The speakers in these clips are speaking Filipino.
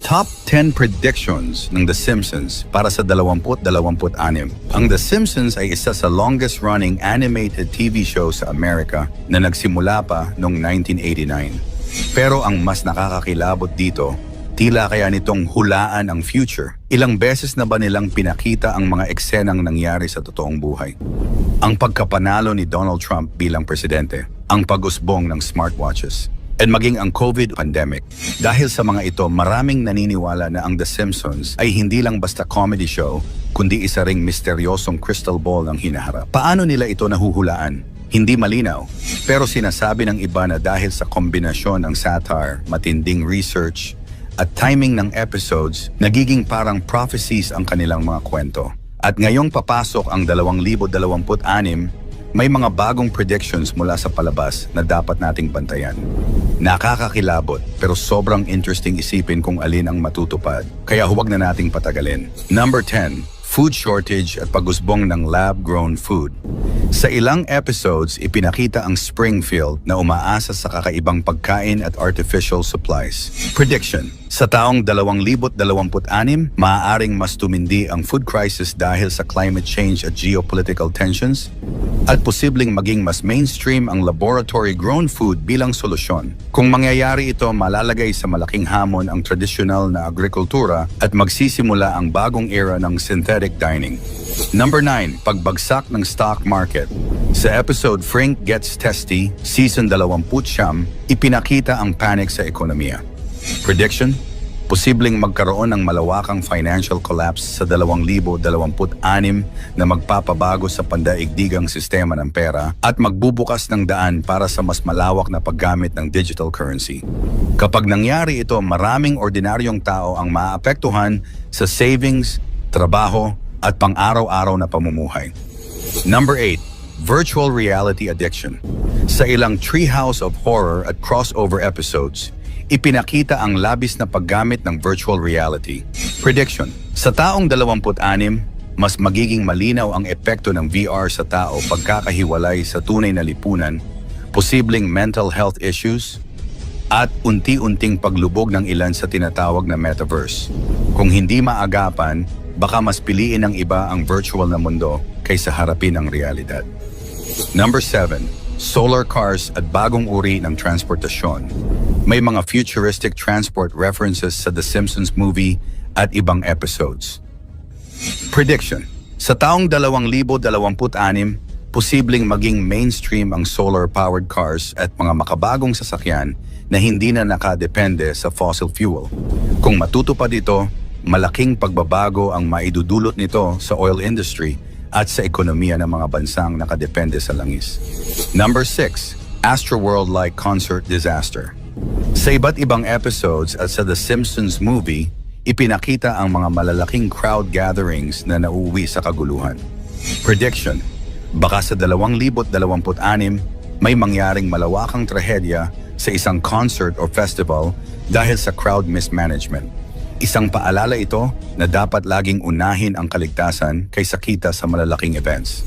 Top 10 predictions ng The Simpsons para sa 2026. Ang The Simpsons ay isa sa longest-running animated TV show sa Amerika na nagsimula pa noong 1989. Pero ang mas nakakakilabot dito, tila kaya nitong hulaan ang future. Ilang beses na ba nilang pinakita ang mga eksenang nangyari sa totoong buhay? Ang pagkapanalo ni Donald Trump bilang presidente, ang pag-usbong ng smartwatches, at maging ang COVID pandemic. Dahil sa mga ito, maraming naniniwala na ang The Simpsons ay hindi lang basta comedy show, kundi isa ring misteryosong crystal ball ang hinaharap. Paano nila ito nahuhulaan? Hindi malinaw. Pero sinasabi ng iba na dahil sa kombinasyon ng satire, matinding research, at timing ng episodes, nagiging parang prophecies ang kanilang mga kwento. At ngayong papasok ang 2026, may mga bagong predictions mula sa palabas na dapat nating bantayan. Nakakakilabot pero sobrang interesting isipin kung alin ang matutupad, kaya huwag na nating patagalin. Number 10. Food shortage at pag-usbong ng lab-grown food. Sa ilang episodes, ipinakita ang Springfield na umaasa sa kakaibang pagkain at artificial supplies. Prediction. Sa taong 2026, maaaring mas tumindi ang food crisis dahil sa climate change at geopolitical tensions, at posibleng maging mas mainstream ang laboratory-grown food bilang solusyon. Kung mangyayari ito, malalagay sa malaking hamon ang tradisyonal na agrikultura at magsisimula ang bagong era ng synthetic dining. Number 9. Pagbagsak ng stock market. Sa episode Frank Gets Testy, Season 20, ipinakita ang panic sa ekonomiya. Prediction? Posibleng magkaroon ng malawakang financial collapse sa 2026 na magpapabago sa pandaigdigang sistema ng pera at magbubukas ng daan para sa mas malawak na paggamit ng digital currency. Kapag nangyari ito, maraming ordinaryong tao ang maaapektuhan sa savings, trabaho, at pang-araw-araw na pamumuhay. Number 8. Virtual reality addiction. Sa ilang Treehouse of Horror at crossover episodes, ipinakita ang labis na paggamit ng virtual reality. Prediction. Sa taong 26, mas magiging malinaw ang epekto ng VR sa tao pagkakahiwalay sa tunay na lipunan, posibleng mental health issues, at unti-unting paglubog ng ilan sa tinatawag na metaverse. Kung hindi maagapan, baka mas piliin ng iba ang virtual na mundo kaysa harapin ang realidad. Number 7. Solar cars at bagong uri ng transportasyon. May mga futuristic transport references sa The Simpsons movie at ibang episodes. Prediction. Sa taong 2026, posibleng maging mainstream ang solar-powered cars at mga makabagong sasakyan na hindi na nakadepende sa fossil fuel. Kung matutupad ito, malaking pagbabago ang maidudulot nito sa oil industry at sa ekonomiya ng mga bansang nakadepende sa langis. Number 6. Astroworld-like concert disaster. Sa iba't ibang episodes at sa The Simpsons movie, ipinakita ang mga malalaking crowd gatherings na nauuwi sa kaguluhan. Prediction. Baka sa 2026, may mangyaring malawakang trahedya sa isang concert o festival dahil sa crowd mismanagement. Isang paalala ito na dapat laging unahin ang kaligtasan kaysa kita sa malalaking events.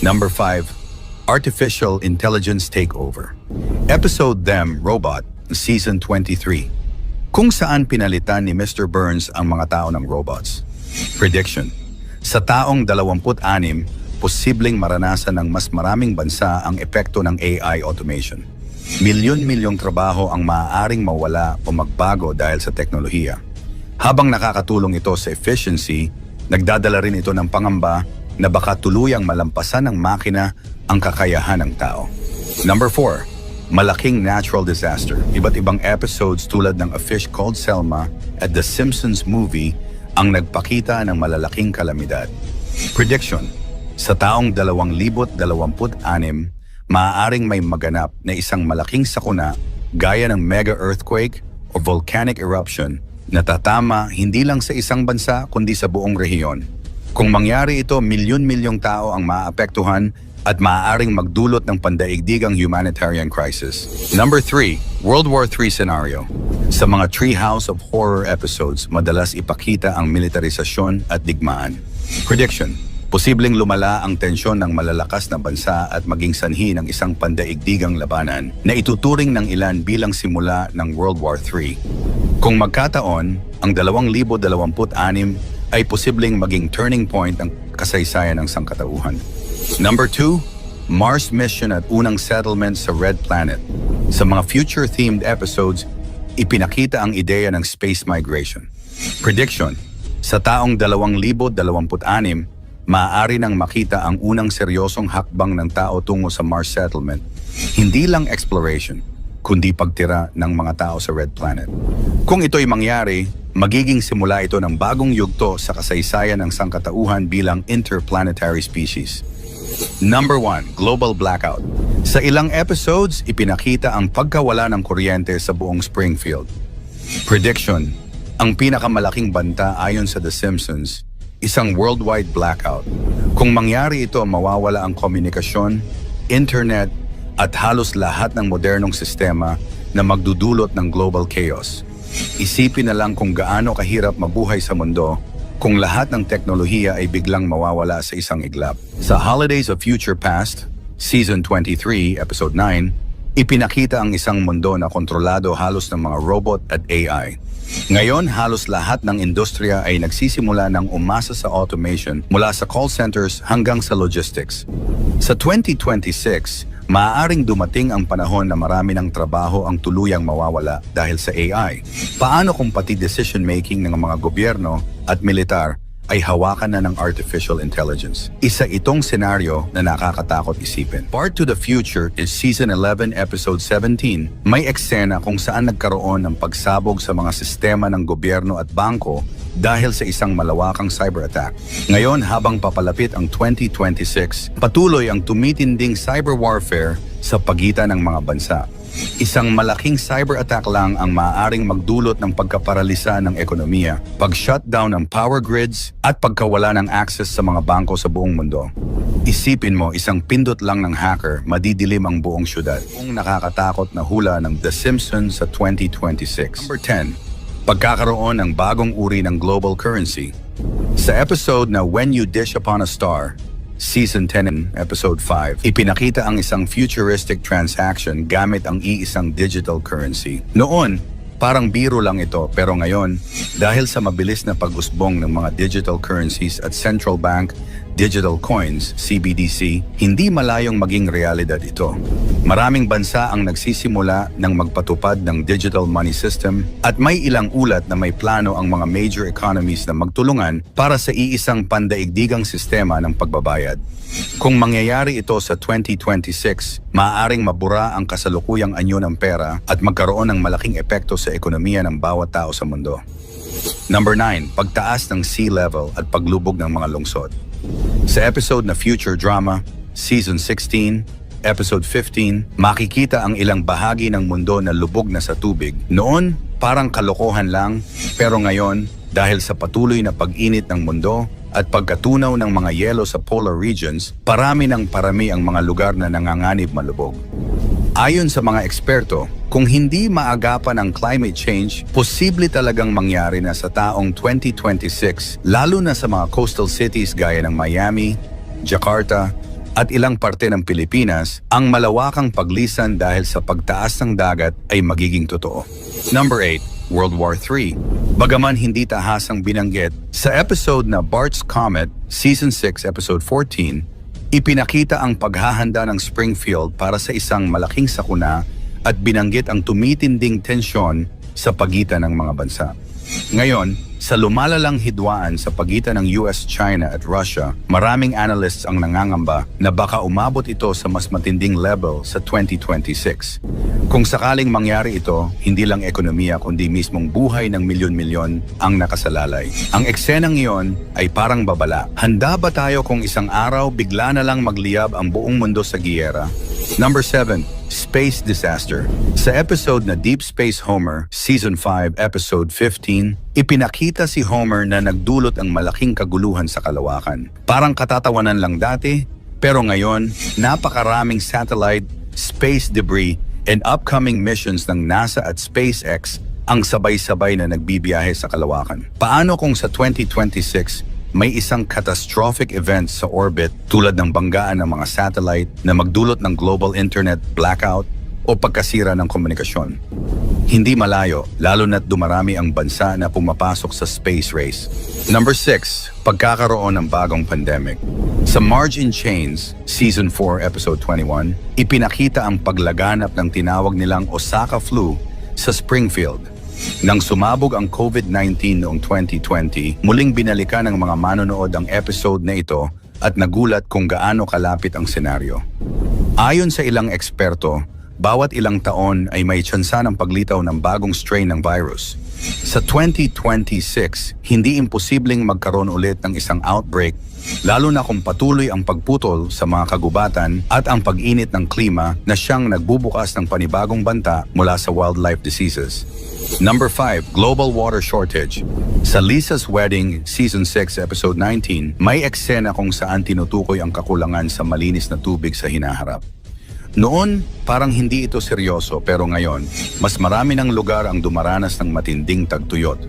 Number 5. Artificial Intelligence Takeover. Episode Them, Robot, Season 23. Kung saan pinalitan ni Mr. Burns ang mga tao ng robots. Prediction. Sa taong 26, posibleng maranasan ng mas maraming bansa ang epekto ng AI automation. Milyon-milyong trabaho ang maaaring mawala o magbago dahil sa teknolohiya. Habang nakakatulong ito sa efficiency, nagdadala rin ito ng pangamba na baka tuluyang malampasan ng makina ang kakayahan ng tao. Number 4. Malaking natural disaster. Iba't ibang episodes tulad ng A Fish Called Selma at The Simpsons movie ang nagpakita ng malalaking kalamidad. Prediction. Sa taong 2026, maaaring may maganap na isang malaking sakuna gaya ng mega earthquake o volcanic eruption na tatama hindi lang sa isang bansa kundi sa buong rehiyon. Kung mangyari ito, milyon-milyong tao ang maapektuhan at maaaring magdulot ng pandaigdigang humanitarian crisis. Number 3. World War III scenario. Sa mga Treehouse of Horror episodes, madalas ipakita ang militarisasyon at digmaan. Prediction. Posibleng lumala ang tensyon ng malalakas na bansa at maging sanhi ng isang pandaigdigang labanan na ituturing ng ilan bilang simula ng World War III. Kung magkataon, ang 2026 ay posibleng maging turning point ng kasaysayan ng sangkatauhan. Number 2, Mars mission at unang settlement sa Red Planet. Sa mga future-themed episodes, ipinakita ang ideya ng space migration. Prediction: sa taong 2026, maaari nang makita ang unang seryosong hakbang ng tao tungo sa Mars settlement. Hindi lang exploration, kundi pagtira ng mga tao sa Red Planet. Kung ito'y mangyari, magiging simula ito ng bagong yugto sa kasaysayan ng sangkatauhan bilang interplanetary species. Number 1, Global Blackout. Sa ilang episodes, ipinakita ang pagkawala ng kuryente sa buong Springfield. Prediction: ang pinakamalaking banta ayon sa The Simpsons, isang worldwide blackout. Kung mangyari ito, mawawala ang komunikasyon, internet, at halos lahat ng modernong sistema na magdudulot ng global chaos. Isipin na lang kung gaano kahirap mabuhay sa mundo kung lahat ng teknolohiya ay biglang mawawala sa isang iglap. Sa Holidays of Future Past, Season 23, Episode 9, ipinakita ang isang mundo na kontrolado halos ng mga robot at AI. Ngayon, halos lahat ng industriya ay nagsisimula ng umasa sa automation mula sa call centers hanggang sa logistics. Sa 2026, maaaring dumating ang panahon na marami ng trabaho ang tuluyang mawawala dahil sa AI. Paano kung pati decision-making ng mga gobyerno at militar ay hawakan na ng artificial intelligence? Isa itong senaryo na nakakatakot isipin. Part to the Future is Season 11, Episode 17. May eksena kung saan nagkaroon ng pagsabog sa mga sistema ng gobyerno at bangko dahil sa isang malawakang cyber attack. Ngayon, habang papalapit ang 2026, patuloy ang tumitinding cyber warfare sa pagitan ng mga bansa. Isang malaking cyber attack lang ang maaaring magdulot ng pagkaparalisa ng ekonomiya, pag-shutdown ng power grids, at pagkawala ng access sa mga bangko sa buong mundo. Isipin mo, isang pindot lang ng hacker, madidilim ang buong syudad. Kung nakakatakot na hula ng The Simpsons sa 2026. Number 10, pagkakaroon ng bagong uri ng global currency. Sa episode na When You Dish Upon a Star, Season 10, Episode 5, ipinakita ang isang futuristic transaction gamit ang iisang digital currency. Noon, parang biro lang ito, pero ngayon, dahil sa mabilis na pag-usbong ng mga digital currencies at central bank digital coins, CBDC, hindi malayong maging realidad ito. Maraming bansa ang nagsisimula ng magpatupad ng digital money system at may ilang ulat na may plano ang mga major economies na magtulungan para sa iisang pandaigdigang sistema ng pagbabayad. Kung mangyayari ito sa 2026, maaaring mabura ang kasalukuyang anyo ng pera at magkaroon ng malaking epekto sa ekonomiya ng bawat tao sa mundo. Number 9, pagtaas ng sea level at paglubog ng mga lungsod. Sa episode na Future Drama, Season 16, Episode 15, makikita ang ilang bahagi ng mundo na lubog na sa tubig. Noon, parang kalokohan lang, pero ngayon, dahil sa patuloy na pag-init ng mundo at pagkatunaw ng mga yelo sa polar regions, parami ang mga lugar na nanganganib malubog. Ayon sa mga eksperto, kung hindi maagapan ang climate change, posible talagang mangyari na sa taong 2026, lalo na sa mga coastal cities gaya ng Miami, Jakarta, at ilang parte ng Pilipinas, ang malawakang paglisan dahil sa pagtaas ng dagat ay magiging totoo. Number 8, World War III. Bagaman hindi tahasang binanggit, sa episode na Bart's Comet, Season 6, Episode 14, ipinakita ang paghahanda ng Springfield para sa isang malaking sakuna at binanggit ang tumitinding tensyon sa pagitan ng mga bansa. Ngayon, sa lumalalang hidwaan sa pagitan ng US, China at Russia, maraming analysts ang nangangamba na baka umabot ito sa mas matinding level sa 2026. Kung sakaling mangyari ito, hindi lang ekonomiya kundi mismong buhay ng milyon-milyon ang nakasalalay. Ang eksenang iyon ay parang babala. Handa ba tayo kung isang araw bigla na lang magliyab ang buong mundo sa giyera? Number 7, Space Disaster. Sa episode na Deep Space Homer, Season 5, Episode 15, ipinakita si Homer na nagdulot ang malaking kaguluhan sa kalawakan. Parang katatawanan lang dati, pero ngayon, napakaraming satellite, space debris, and upcoming missions ng NASA at SpaceX ang sabay-sabay na nagbibiyahe sa kalawakan. Paano kung sa 2026, may isang catastrophic event sa orbit tulad ng banggaan ng mga satellite na magdulot ng global internet blackout o pagkasira ng komunikasyon. Hindi malayo, lalo na't dumarami ang bansa na pumapasok sa space race. Number 6, pagkakaroon ng bagong pandemic. Sa Marge in Chains, Season 4, Episode 21, ipinakita ang paglaganap ng tinawag nilang Osaka flu sa Springfield. Nang sumabog ang COVID-19 noong 2020, muling binalikan ng mga manonood ang episode na ito at nagulat kung gaano kalapit ang senaryo. Ayon sa ilang eksperto, bawat ilang taon ay may tsansa ng paglitaw ng bagong strain ng virus. Sa 2026, hindi imposibleng magkaroon ulit ng isang outbreak, lalo na kung patuloy ang pagputol sa mga kagubatan at ang pag-init ng klima na siyang nagbubukas ng panibagong banta mula sa wildlife diseases. Number 5, global water shortage. Sa Lisa's Wedding, Season 6, Episode 19, may eksena kung saan tinutukoy ang kakulangan sa malinis na tubig sa hinaharap. Noon, parang hindi ito seryoso pero ngayon, mas marami ng lugar ang dumaranas ng matinding tagtuyot.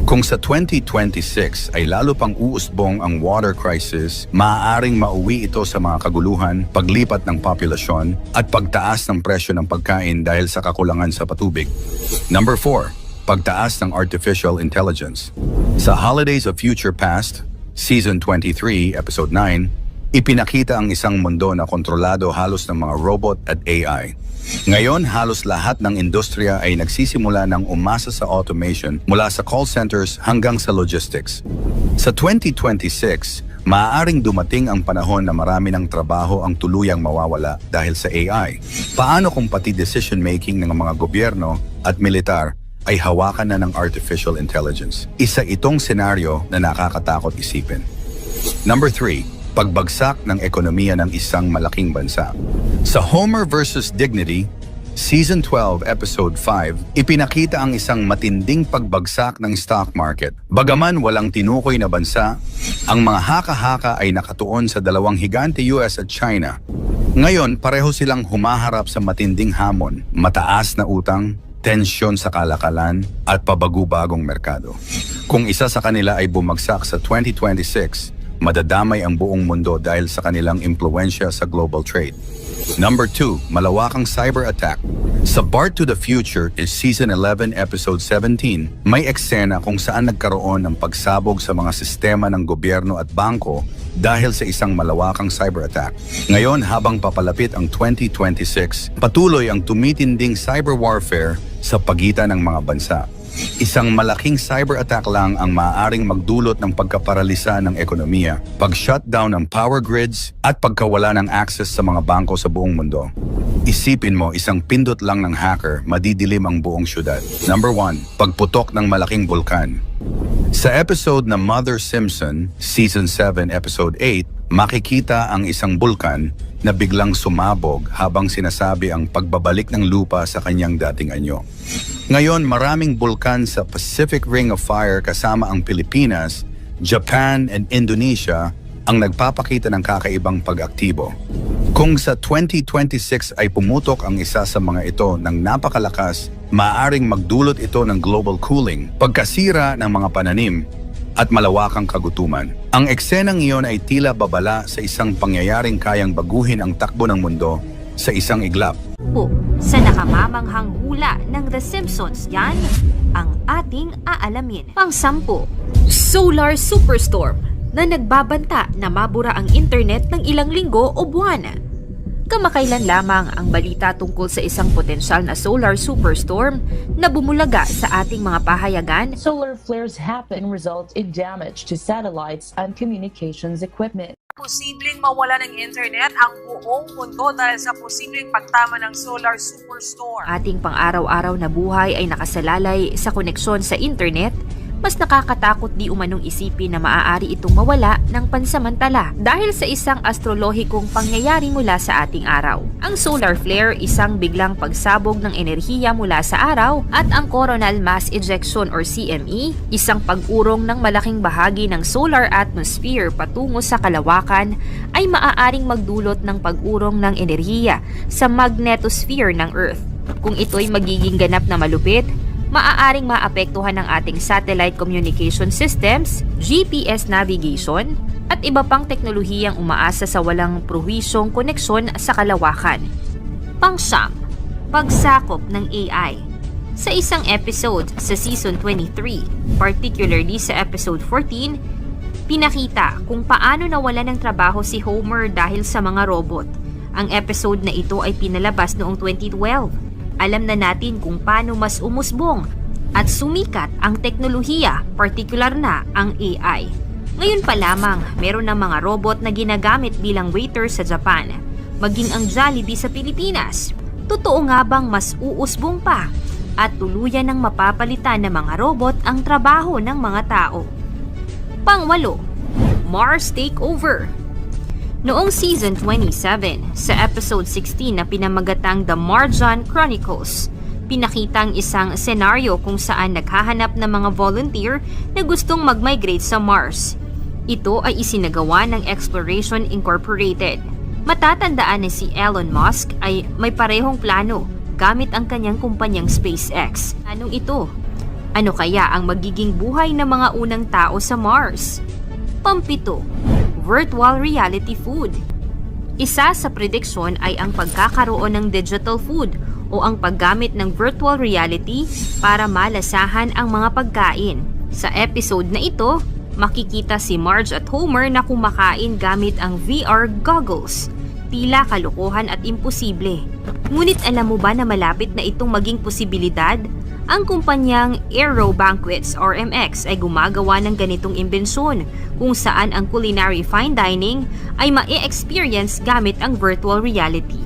Kung sa 2026 ay lalo pang uusbong ang water crisis, maaaring mauwi ito sa mga kaguluhan, paglipat ng populasyon, at pagtaas ng presyo ng pagkain dahil sa kakulangan sa patubig. Number 4, pagtaas ng artificial intelligence. Sa Holidays of Future Past, Season 23, Episode 9, ipinakita ang isang mundo na kontrolado halos ng mga robot at AI. Ngayon, halos lahat ng industriya ay nagsisimula ng umasa sa automation mula sa call centers hanggang sa logistics. Sa 2026, maaaring dumating ang panahon na marami ng trabaho ang tuluyang mawawala dahil sa AI. Paano kung pati decision-making ng mga gobyerno at militar ay hawakan na ng artificial intelligence? Isa itong senaryo na nakakatakot isipin. Number 3, pagbagsak ng ekonomiya ng isang malaking bansa. Sa Homer vs. Dignity, Season 12, Episode 5, ipinakita ang isang matinding pagbagsak ng stock market. Bagaman walang tinukoy na bansa, ang mga haka-haka ay nakatuon sa dalawang higante US at China. Ngayon, pareho silang humaharap sa matinding hamon, mataas na utang, tensyon sa kalakalan, at pabago-bagong merkado. Kung isa sa kanila ay bumagsak sa 2026, madadamay ang buong mundo dahil sa kanilang impluensya sa global trade. Number 2, malawakang cyber attack. Sa Bart to the Future is Season 11, Episode 17, may eksena kung saan nagkaroon ng pagsabog sa mga sistema ng gobyerno at bangko dahil sa isang malawakang cyber attack. Ngayon, habang papalapit ang 2026, patuloy ang tumitinding cyber warfare sa pagitan ng mga bansa. Isang malaking cyber attack lang ang maaaring magdulot ng pagkaparalisa ng ekonomiya, pag-shutdown ng power grids, at pagkawala ng access sa mga bangko sa buong mundo. Isipin mo, isang pindot lang ng hacker, madidilim ang buong syudad. Number 1, pagputok ng malaking bulkan. Sa episode na Mother Simpson, Season 7, Episode 8, makikita ang isang bulkan na biglang sumabog habang sinasabi ang pagbabalik ng lupa sa kanyang dating anyo. Ngayon, maraming bulkan sa Pacific Ring of Fire kasama ang Pilipinas, Japan, and Indonesia ang nagpapakita ng kakaibang pag-aktibo. Kung sa 2026 ay pumutok ang isa sa mga ito ng napakalakas, maaaring magdulot ito ng global cooling, pagkasira ng mga pananim, at malawakang kagutuman. Ang eksenang iyon ay tila babala sa isang pangyayaring kayang baguhin ang takbo ng mundo sa isang iglap. Sa nakamamanghang hula ng The Simpsons, yan ang ating aalamin. Pang-10, Solar Superstorm na nagbabanta na mabura ang internet ng ilang linggo o buwan. Kamakailan lamang ang balita tungkol sa isang potensyal na solar superstorm na bumulaga sa ating mga pahayagan. Solar flares happen result in damage to satellites and communications equipment. Posibleng mawala ng internet ang buong mundo dahil sa posibleng pagtama ng solar superstorm. Ating pang-araw-araw na buhay ay nakasalalay sa koneksyon sa internet. Mas nakakatakot di umanong isipin na maaari itong mawala ng pansamantala dahil sa isang astrolohikong pangyayari mula sa ating araw. Ang solar flare, isang biglang pagsabog ng enerhiya mula sa araw, at ang coronal mass ejection or CME, isang pag-urong ng malaking bahagi ng solar atmosphere patungo sa kalawakan, ay maaaring magdulot ng pag-urong ng enerhiya sa magnetosphere ng Earth. Kung ito'y magiging ganap na malupit, maaaring maapektuhan ng ating satellite communication systems, GPS navigation, at iba pang teknolohiyang umaasa sa walang prowisyong koneksyon sa kalawakan. Pang-siyam, pagsakop ng AI. Sa isang episode sa Season 23, particularly sa Episode 14, pinakita kung paano nawalan ng trabaho si Homer dahil sa mga robot. Ang episode na ito ay pinalabas noong 2012. Alam na natin kung paano mas umusbong at sumikat ang teknolohiya, partikular na ang AI. Ngayon pa lamang, meron ng mga robot na ginagamit bilang waiter sa Japan, maging ang Jollibee sa Pilipinas. Totoo nga bang mas uusbong pa at tuluyan ng mapapalitan ng mga robot ang trabaho ng mga tao? Pang-walo, Mars Takeover. Noong Season 27, sa Episode 16 na pinamagatang The Marjan Chronicles, pinakitang isang senaryo kung saan naghahanap ng mga volunteer na gustong mag-migrate sa Mars. Ito ay isinagawa ng Exploration Incorporated. Matatandaan na si Elon Musk ay may parehong plano gamit ang kanyang kumpanyang SpaceX. Anong ito? Ano kaya ang magiging buhay ng mga unang tao sa Mars? Pampito, virtual reality food. Isa sa prediksyon ay ang pagkakaroon ng digital food o ang paggamit ng virtual reality para malasahan ang mga pagkain. Sa episode na ito, makikita si Marge at Homer na kumakain gamit ang VR goggles. Tila kalokohan at imposible. Ngunit alam mo ba na malapit na itong maging posibilidad? Ang kumpanyang Aero Banquets or MX ay gumagawa ng ganitong imbensyon kung saan ang culinary fine dining ay ma-experience gamit ang virtual reality.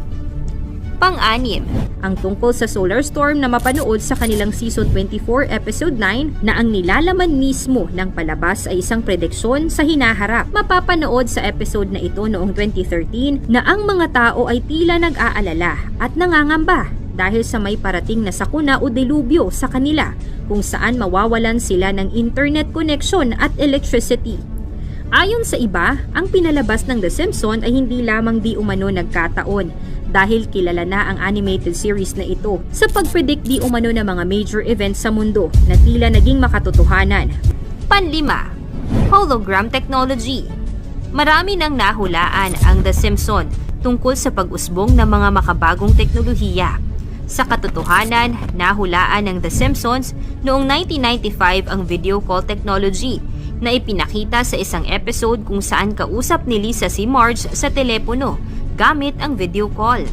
Pang-anim, ang tungkol sa solar storm na mapanood sa kanilang Season 24 Episode 9 na ang nilalaman mismo ng palabas ay isang prediksyon sa hinaharap. Mapapanood sa episode na ito noong 2013 na ang mga tao ay tila nag-aalala at nangangamba dahil sa may parating na sakuna o delubyo sa kanila kung saan mawawalan sila ng internet connection at electricity. Ayon sa iba, ang pinalabas ng The Simpsons ay hindi lamang di umano nagkataon dahil kilala na ang animated series na ito sa pag-predict di umano ng mga major events sa mundo na tila naging makatotohanan. Panlima, hologram technology. Marami nang nahulaan ang The Simpsons tungkol sa pag-usbong ng mga makabagong teknolohiya. Sa katotohanan, nahulaan ng The Simpsons noong 1995 ang video call technology na ipinakita sa isang episode kung saan kausap ni Lisa si Marge sa telepono gamit ang video call.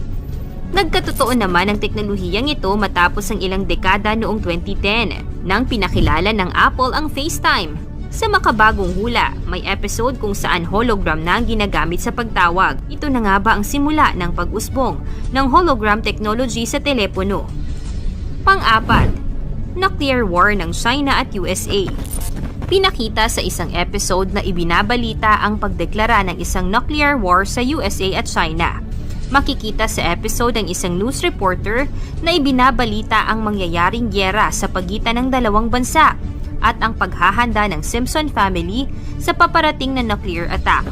Nagkatotoo naman ang teknolohiyang ito matapos ang ilang dekada noong 2010 nang pinakilala ng Apple ang FaceTime. Sa makabagong hula, may episode kung saan hologram na ang ginagamit sa pagtawag. Ito na nga ba ang simula ng pag-usbong ng hologram technology sa telepono? Pang-apat, nuclear war ng China at USA. Pinakita sa isang episode na ibinabalita ang pagdeklara ng isang nuclear war sa USA at China. Makikita sa episode ang isang news reporter na ibinabalita ang mangyayaring gyera sa pagitan ng dalawang bansa at ang paghahanda ng Simpson family sa paparating na nuclear attack.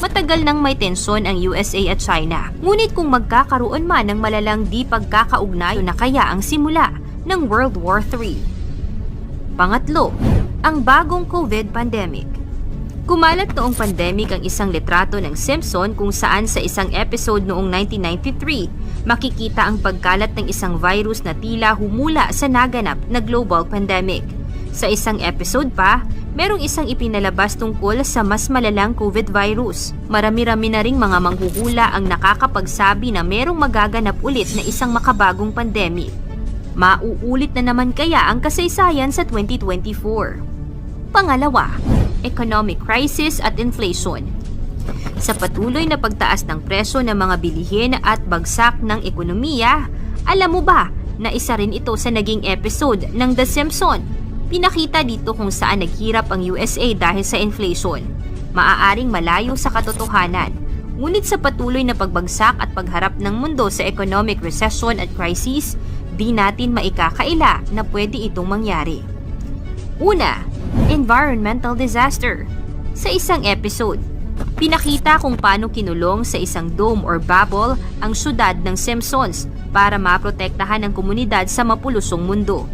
Matagal nang may tensyon ang USA at China, ngunit kung magkakaroon man ng malalang di pagkakaugnay na kaya ang simula ng World War III. Pangatlo, ang bagong COVID pandemic. Kumalat noong pandemic ang isang litrato ng Simpson kung saan sa isang episode noong 1993, makikita ang pagkalat ng isang virus na tila humula sa naganap na global pandemic. Sa isang episode pa, merong isang ipinalabas tungkol sa mas malalang COVID virus. Marami-rami na ring mga manghuhula ang nakakapagsabi na merong magaganap ulit na isang makabagong pandemic. Mauulit na naman kaya ang kasaysayan sa 2024? Pangalawa, economic crisis at inflation. Sa patuloy na pagtaas ng presyo ng mga bilihin at bagsak ng ekonomiya, alam mo ba na isa rin ito sa naging episode ng The Simpsons? Pinakita dito kung saan naghirap ang USA dahil sa inflation. Maaaring malayo sa katotohanan, ngunit sa patuloy na pagbagsak at pagharap ng mundo sa economic recession at crisis, di natin maikakaila na pwede itong mangyari. Una, environmental disaster. Sa isang episode, pinakita kung paano kinulong sa isang dome or bubble ang syudad ng Simpsons para maprotektahan ang komunidad sa mapulusong mundo.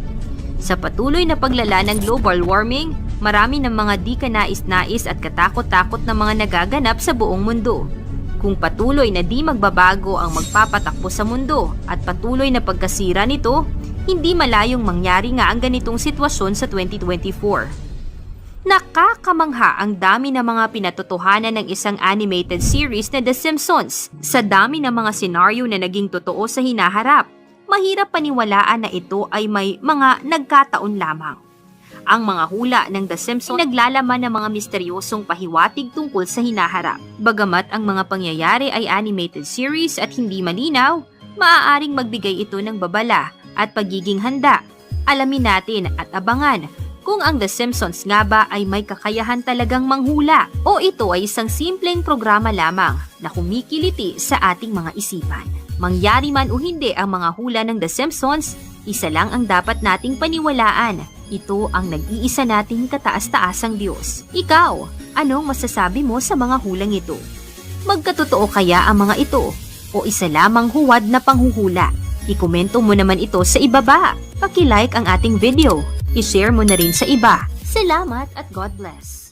Sa patuloy na paglala ng global warming, marami ng mga di kanais-nais at katakot-takot na mga nagaganap sa buong mundo. Kung patuloy na di magbabago ang magpapatakbo sa mundo at patuloy na pagkasira nito, hindi malayong mangyari nga ang ganitong sitwasyon sa 2024. Nakakamangha ang dami ng mga pinatotohanan ng isang animated series na The Simpsons. Sa dami ng mga senaryo na naging totoo sa hinaharap, mahirap paniwalaan na ito ay may mga nagkataon lamang. Ang mga hula ng The Simpsons ay naglalaman ng mga misteryosong pahiwatig tungkol sa hinaharap. Bagamat ang mga pangyayari ay animated series at hindi malinaw, maaaring magbigay ito ng babala at pagiging handa. Alamin natin at abangan kung ang The Simpsons nga ba ay may kakayahan talagang manghula o ito ay isang simpleng programa lamang na kumikiliti sa ating mga isipan. Mangyari man o hindi ang mga hula ng The Simpsons, isa lang ang dapat nating paniwalaan. Ito ang nag-iisa nating kataas-taasang Diyos. Ikaw, anong masasabi mo sa mga hulang ito? Magkatotoo kaya ang mga ito o isa lamang huwad na panghuhula? Ikomento mo naman ito sa ibaba. Paki-like ang ating video. I-share mo na rin sa iba. Salamat at God bless.